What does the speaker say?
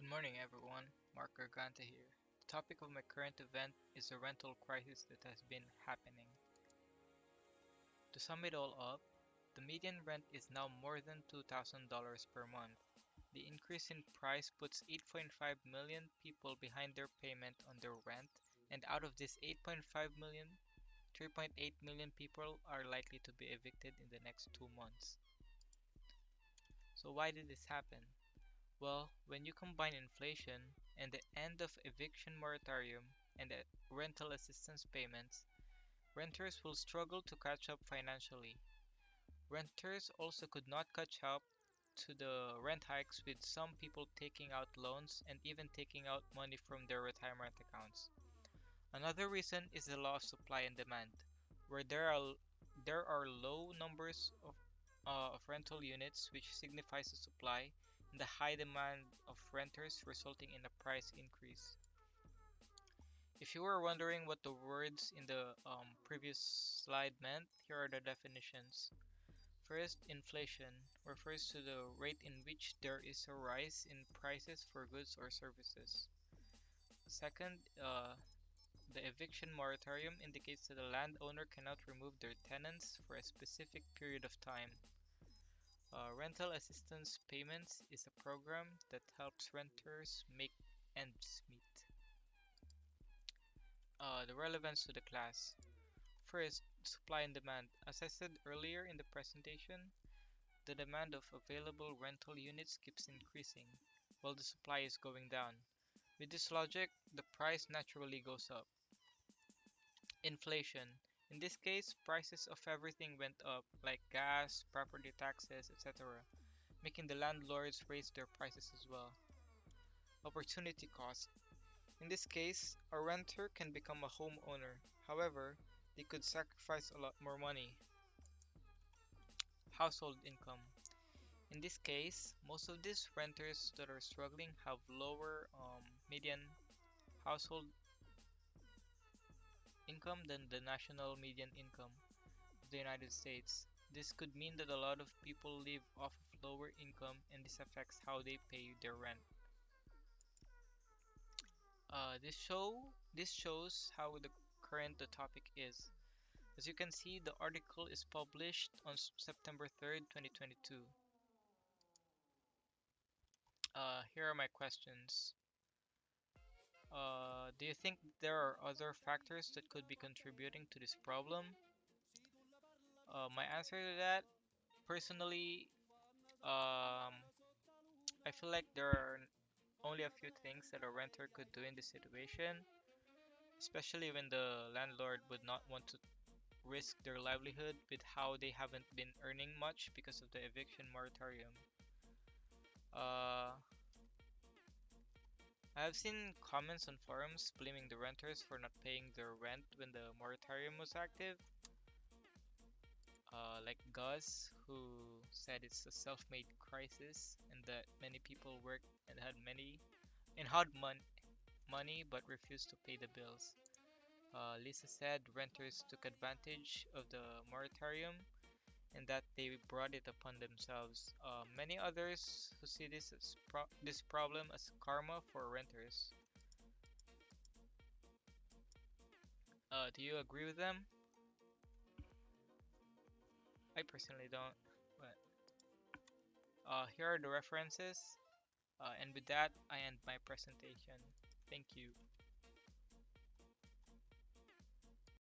Good morning, everyone. Marc Garganta here. The topic of my current event is the rental crisis that has been happening. To sum it all up, the median rent is now more than $2,000 per month. The increase in price puts 8.5 million people behind their payment on their rent, and out of this 8.5 million, 3.8 million people are likely to be evicted in the next 2 months. So, why did this happen? Well, when you combine inflation and the end of eviction moratorium and the rental assistance payments, renters will struggle to catch up financially. Renters also could not catch up to the rent hikes, with some people taking out loans and even taking out money from their retirement accounts. Another reason is the law of supply and demand, where there are low numbers of rental units, which signifies the supply, and the high demand of renters, resulting in a price increase. If you were wondering what the words in the previous slide meant, here are the definitions. First, inflation refers to the rate in which there is a rise in prices for goods or services. Second, the eviction moratorium indicates that a landowner cannot remove their tenants for a specific period of time. Rental assistance payments is a program that helps renters make ends meet. The relevance to the class. First, supply and demand. As I said earlier in the presentation, the demand of available rental units keeps increasing, while the supply is going down. With this logic, the price naturally goes up. Inflation. In this case, prices of everything went up, like gas, property taxes, etc., making the landlords raise their prices as well. Opportunity cost. In this case, a renter can become a homeowner. However, they could sacrifice a lot more money. Household income. In this case, most of these renters that are struggling have lower median household income than the national median income of the United States. This could mean that a lot of people live off of lower income, and this affects how they pay their rent. This shows how the current the topic is. As you can see, the article is published on September 3rd, 2022. Here are my questions. Do you think there are other factors that could be contributing to this problem? My answer to that, personally, I feel like there are only a few things that a renter could do in this situation, especially when the landlord would not want to risk their livelihood with how they haven't been earning much because of the eviction moratorium. Uh, I have seen comments on forums blaming the renters for not paying their rent when the moratorium was active, like Gus, who said it's a self-made crisis and that many people worked and had money but refused to pay the bills. Lisa said renters took advantage of the moratorium and that they brought it upon themselves. Many others who see this problem as karma for renters. Do you agree with them? I personally don't. But here are the references, and with that, I end my presentation. Thank you.